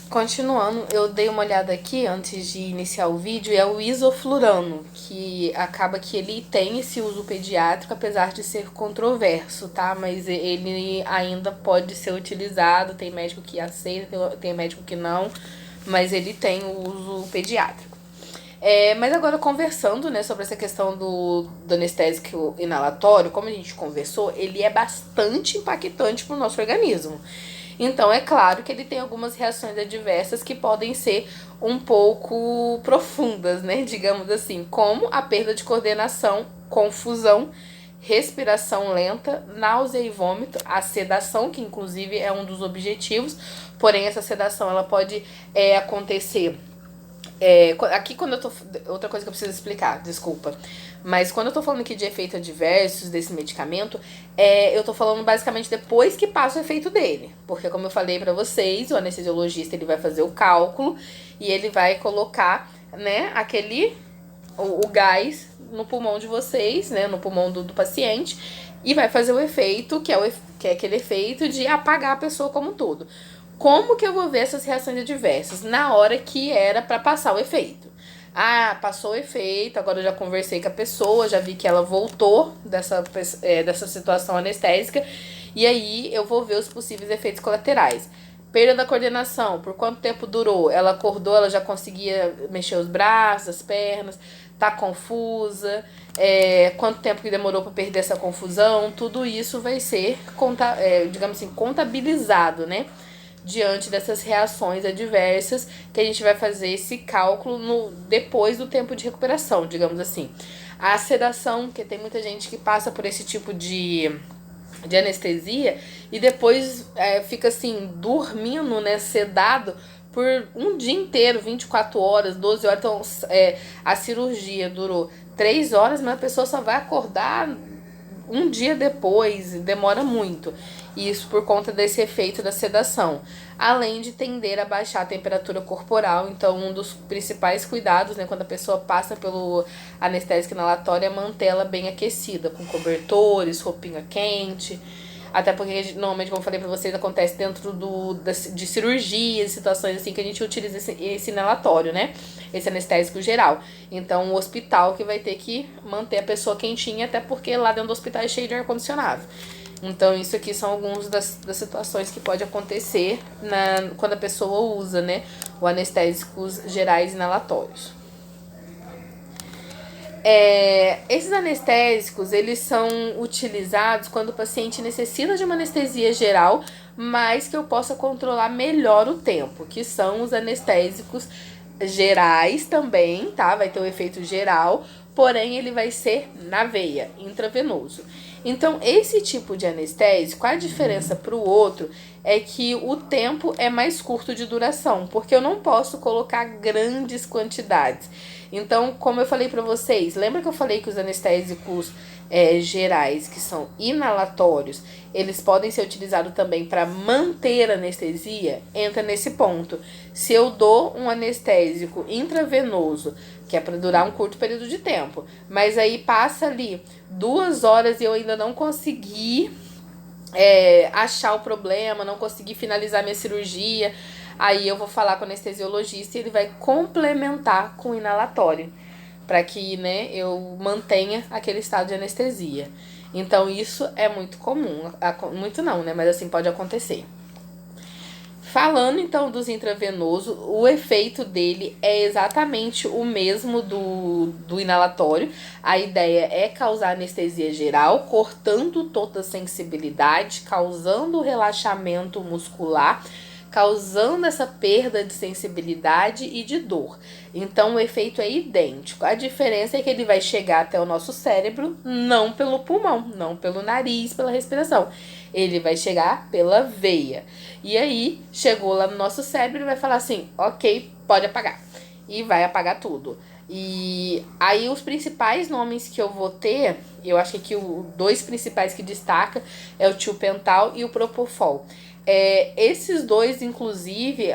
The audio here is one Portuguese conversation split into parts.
Continuando, eu dei uma olhada aqui antes de iniciar o vídeo e é o isoflurano, que acaba que ele tem esse uso pediátrico, apesar de ser controverso, tá? Mas ele ainda pode ser utilizado, tem médico que aceita, tem médico que não, mas ele tem o uso pediátrico. Mas agora conversando, né, sobre essa questão do anestésico inalatório, como a gente conversou, ele é bastante impactante para o nosso organismo. Então, é claro que ele tem algumas reações adversas que podem ser um pouco profundas, né? Digamos assim, como a perda de coordenação, confusão, respiração lenta, náusea e vômito, a sedação, que inclusive é um dos objetivos, porém essa sedação ela pode acontecer aqui quando eu tô. Outra coisa que eu preciso explicar, desculpa. Mas quando eu tô falando aqui de efeitos adversos desse medicamento, eu tô falando basicamente depois que passa o efeito dele. Porque como eu falei pra vocês, o anestesiologista ele vai fazer o cálculo e ele vai colocar, né, o gás no pulmão de vocês, né, no pulmão do paciente, e vai fazer o efeito, que é aquele efeito de apagar a pessoa como um todo. Como que eu vou ver essas reações adversas? Na hora que era para passar o efeito. Ah, passou o efeito, agora eu já conversei com a pessoa, já vi que ela voltou dessa situação anestésica, e aí eu vou ver os possíveis efeitos colaterais. Perda da coordenação, por quanto tempo durou? Ela acordou, ela já conseguia mexer os braços, as pernas, tá confusa, quanto tempo que demorou para perder essa confusão, tudo isso vai ser, digamos assim, contabilizado, né? Diante dessas reações adversas, que a gente vai fazer esse cálculo depois do tempo de recuperação, digamos assim. A sedação, que tem muita gente que passa por esse tipo de anestesia e depois fica assim, dormindo, né, sedado por um dia inteiro, 24 horas, 12 horas. Então, a cirurgia durou 3 horas, mas a pessoa só vai acordar um dia depois, demora muito. Isso por conta desse efeito da sedação. Além de tender a baixar a temperatura corporal. Então, um dos principais cuidados, né, quando a pessoa passa pelo anestésico inalatório, é mantê-la bem aquecida, com cobertores, roupinha quente. Até porque, normalmente, como eu falei pra vocês, acontece dentro de cirurgias, situações assim, que a gente utiliza esse inalatório, né? Esse anestésico geral. Então, o hospital que vai ter que manter a pessoa quentinha, até porque lá dentro do hospital é cheio de ar-condicionado. Então, isso aqui são algumas das situações que pode acontecer quando a pessoa usa, né, o anestésicos gerais inalatórios. Esses anestésicos, eles são utilizados quando o paciente necessita de uma anestesia geral, mas que eu possa controlar melhor o tempo, que são os anestésicos gerais também, tá? Vai ter o efeito geral, porém ele vai ser na veia, intravenoso. Então, esse tipo de anestésico, a diferença para o outro é que o tempo é mais curto de duração, porque eu não posso colocar grandes quantidades. Então, como eu falei para vocês, lembra que eu falei que os anestésicos gerais, que são inalatórios, eles podem ser utilizados também para manter a anestesia? Entra nesse ponto. Se eu dou um anestésico intravenoso, que é para durar um curto período de tempo, mas aí passa ali 2 horas e eu ainda não consegui achar o problema, não consegui finalizar minha cirurgia, aí eu vou falar com o anestesiologista e ele vai complementar com o inalatório, para que, né, eu mantenha aquele estado de anestesia. Então isso é muito comum, muito não, né, mas assim pode acontecer. Falando então dos intravenosos, o efeito dele é exatamente o mesmo do inalatório. A ideia é causar anestesia geral, cortando toda a sensibilidade, causando relaxamento muscular, causando essa perda de sensibilidade e de dor. Então o efeito é idêntico. A diferença é que ele vai chegar até o nosso cérebro não pelo pulmão, não pelo nariz, pela respiração. Ele vai chegar pela veia. E aí, chegou lá no nosso cérebro, ele vai falar assim, ok, pode apagar. E vai apagar tudo. E aí os principais nomes que eu vou ter, eu acho que os dois principais que destaca é o tiopental e o propofol. Esses dois, inclusive,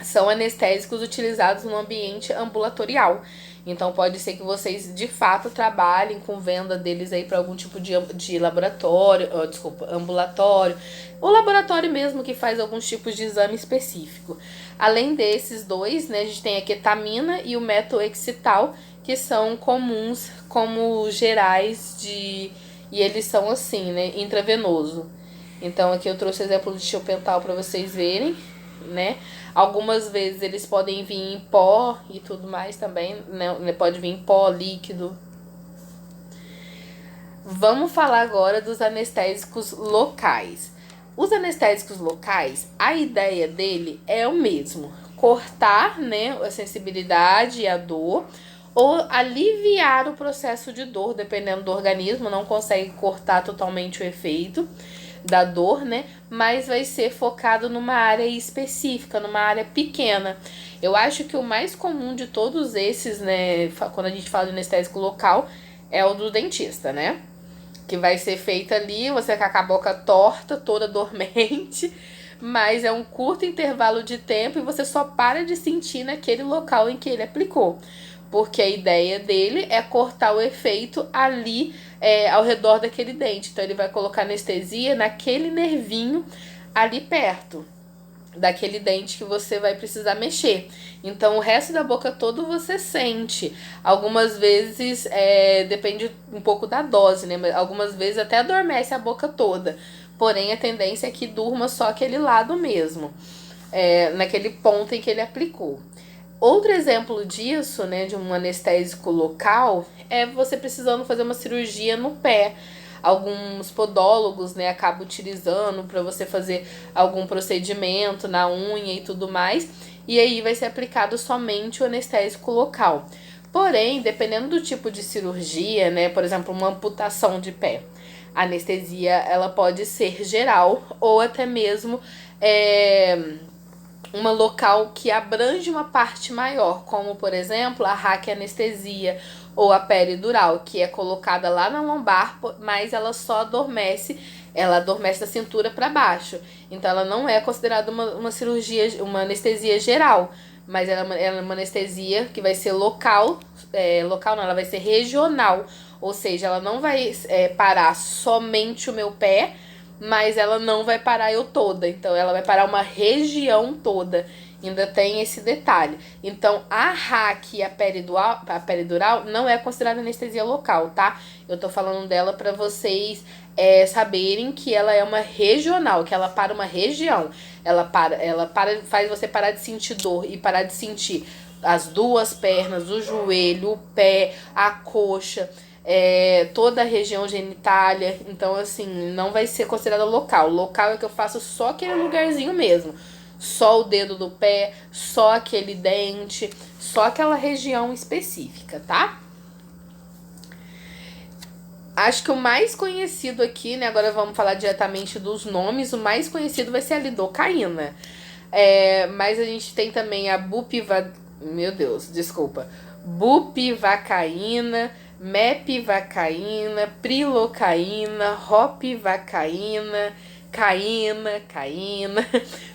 são anestésicos utilizados no ambiente ambulatorial. Então pode ser que vocês de fato trabalhem com venda deles aí para algum tipo de laboratório, ambulatório, ou laboratório mesmo que faz alguns tipos de exame específico. Além desses dois, né, a gente tem a ketamina e o metoexital, que são comuns como gerais e eles são assim, né, intravenoso. Então aqui eu trouxe o exemplo de tiopental para vocês verem, né? Algumas vezes eles podem vir em pó e tudo mais também, né? Pode vir em pó, líquido. Vamos falar agora dos anestésicos locais. Os anestésicos locais, a ideia dele é o mesmo: cortar, né, a sensibilidade e a dor, ou aliviar o processo de dor, dependendo do organismo, não consegue cortar totalmente o efeito da dor, né? Mas vai ser focado numa área específica, numa área pequena. Eu acho que o mais comum de todos esses, né, quando a gente fala de anestésico local, é o do dentista, né? Que vai ser feito ali, você fica com a boca torta, toda dormente, mas é um curto intervalo de tempo e você só para de sentir naquele local em que ele aplicou. Porque a ideia dele é cortar o efeito ali ao redor daquele dente. Então ele vai colocar anestesia naquele nervinho ali perto daquele dente que você vai precisar mexer. Então o resto da boca todo você sente. Algumas vezes depende um pouco da dose, né? Mas algumas vezes até adormece a boca toda. Porém a tendência é que durma só aquele lado mesmo, naquele ponto em que ele aplicou. Outro exemplo disso, né, de um anestésico local, é você precisando fazer uma cirurgia no pé. Alguns podólogos, né, acabam utilizando para você fazer algum procedimento na unha e tudo mais, e aí vai ser aplicado somente o anestésico local. Porém, dependendo do tipo de cirurgia, né, por exemplo, uma amputação de pé, a anestesia ela pode ser geral ou até mesmo uma local que abrange uma parte maior, como por exemplo a raquianestesia ou a peridural, que é colocada lá na lombar, mas ela só adormece, ela adormece da cintura para baixo. Então ela não é considerada uma cirurgia, uma anestesia geral, mas ela é uma anestesia que vai ser local, local não, ela vai ser regional, ou seja, ela não vai parar somente o meu pé, mas ela não vai parar eu toda. Então ela vai parar uma região toda. Ainda tem esse detalhe. Então a RAC e a peridural não é considerada anestesia local, tá? Eu tô falando dela para vocês saberem que ela é uma regional, que ela para uma região. Ela faz você parar de sentir dor e parar de sentir as duas pernas, o joelho, o pé, a coxa, toda a região genitália. Então assim, não vai ser considerada local. Local é que eu faço só aquele lugarzinho mesmo, só o dedo do pé, só aquele dente, só aquela região específica, tá? Acho que o mais conhecido aqui, né, agora vamos falar diretamente dos nomes, o mais conhecido vai ser a lidocaína. Mas a gente tem também a bupivacaína, mepivacaína, prilocaína, ropivacaína, caína.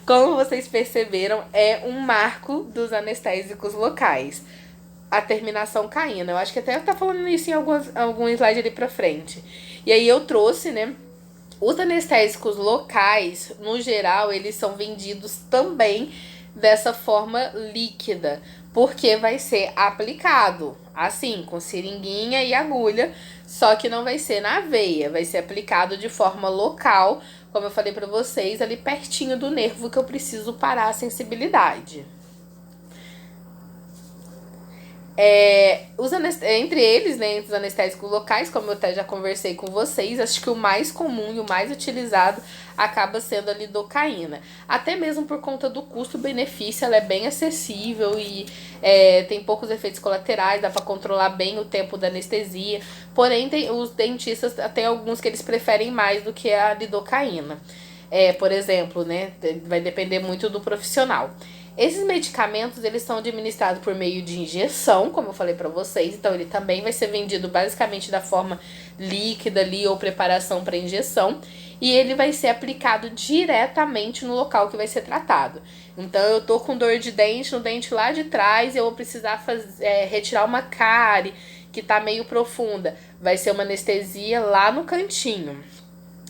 Como vocês perceberam, é um marco dos anestésicos locais. A terminação caína. Eu acho que até tá falando isso em algum slide ali pra frente. E aí eu trouxe, né? Os anestésicos locais, no geral, eles são vendidos também dessa forma líquida, porque vai ser aplicado assim, com seringuinha e agulha, só que não vai ser na veia, vai ser aplicado de forma local, como eu falei pra vocês, ali pertinho do nervo que eu preciso parar a sensibilidade. Entre eles, né, entre os anestésicos locais, como eu até já conversei com vocês, acho que o mais comum e o mais utilizado acaba sendo a lidocaína. Até mesmo por conta do custo-benefício, ela é bem acessível e tem poucos efeitos colaterais, dá para controlar bem o tempo da anestesia. Porém, os dentistas, tem alguns que eles preferem mais do que a lidocaína. Por exemplo, né, vai depender muito do profissional. Esses medicamentos, eles são administrados por meio de injeção, como eu falei pra vocês. Então, ele também vai ser vendido basicamente da forma líquida ali ou preparação para injeção. e ele vai ser aplicado diretamente no local que vai ser tratado. Então eu tô com dor de dente no dente lá de trás, eu vou precisar retirar uma cárie que tá meio profunda. Vai ser uma anestesia lá no cantinho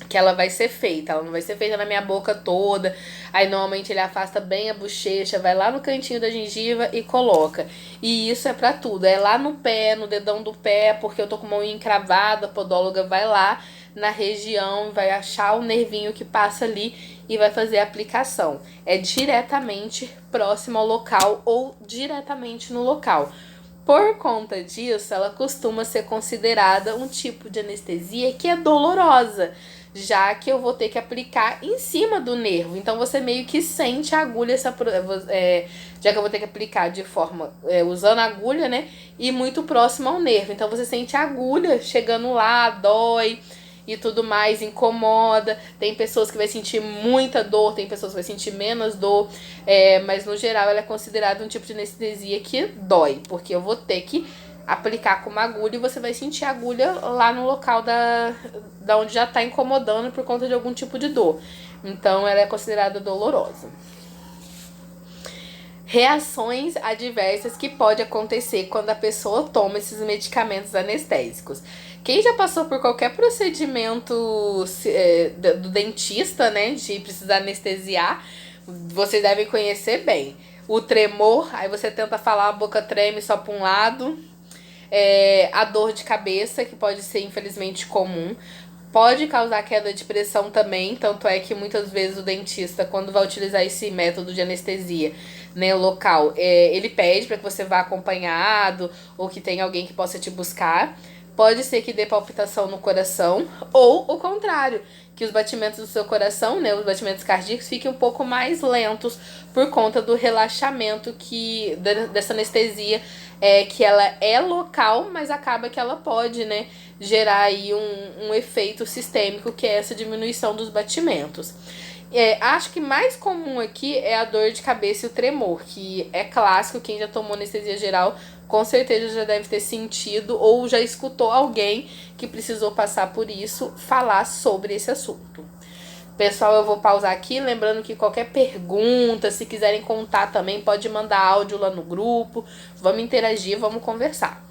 que ela vai ser feita, ela não vai ser feita na minha boca toda. Aí normalmente ele afasta bem a bochecha, vai lá no cantinho da gengiva e coloca. E isso é pra tudo, é lá no pé, no dedão do pé, porque eu tô com a mão encravada, a podóloga vai lá na região, vai achar o nervinho que passa ali e vai fazer a aplicação. É diretamente próximo ao local ou diretamente no local. Por conta disso, ela costuma ser considerada um tipo de anestesia que é dolorosa, já que eu vou ter que aplicar em cima do nervo. Então você meio que sente a agulha, já que eu vou ter que aplicar de forma, usando a agulha, né? E muito próximo ao nervo. Então você sente a agulha chegando lá, dói e tudo mais, incomoda. Tem pessoas que vai sentir muita dor, tem pessoas que vai sentir menos dor, mas no geral ela é considerada um tipo de anestesia que dói, porque eu vou ter que aplicar com uma agulha e você vai sentir a agulha lá no local da onde já está incomodando por conta de algum tipo de dor. Então ela é considerada dolorosa. Reações adversas que pode acontecer quando a pessoa toma esses medicamentos anestésicos. Quem já passou por qualquer procedimento do dentista, né, de precisar anestesiar, vocês devem conhecer bem. O tremor, aí você tenta falar, a boca treme só para um lado. A dor de cabeça, que pode ser infelizmente comum. Pode causar queda de pressão também, tanto é que muitas vezes o dentista, quando vai utilizar esse método de anestesia, né, local, ele pede para que você vá acompanhado ou que tenha alguém que possa te buscar. Pode ser que dê palpitação no coração, ou o contrário, que os batimentos do seu coração, né, os batimentos cardíacos, fiquem um pouco mais lentos por conta do relaxamento dessa anestesia, que ela é local, mas acaba que ela pode, né, gerar aí um efeito sistêmico, que é essa diminuição dos batimentos. Acho que mais comum aqui é a dor de cabeça e o tremor, que é clássico, quem já tomou anestesia geral com certeza já deve ter sentido ou já escutou alguém que precisou passar por isso falar sobre esse assunto. Pessoal, eu vou pausar aqui, lembrando que qualquer pergunta, se quiserem contar também, pode mandar áudio lá no grupo, vamos interagir, vamos conversar.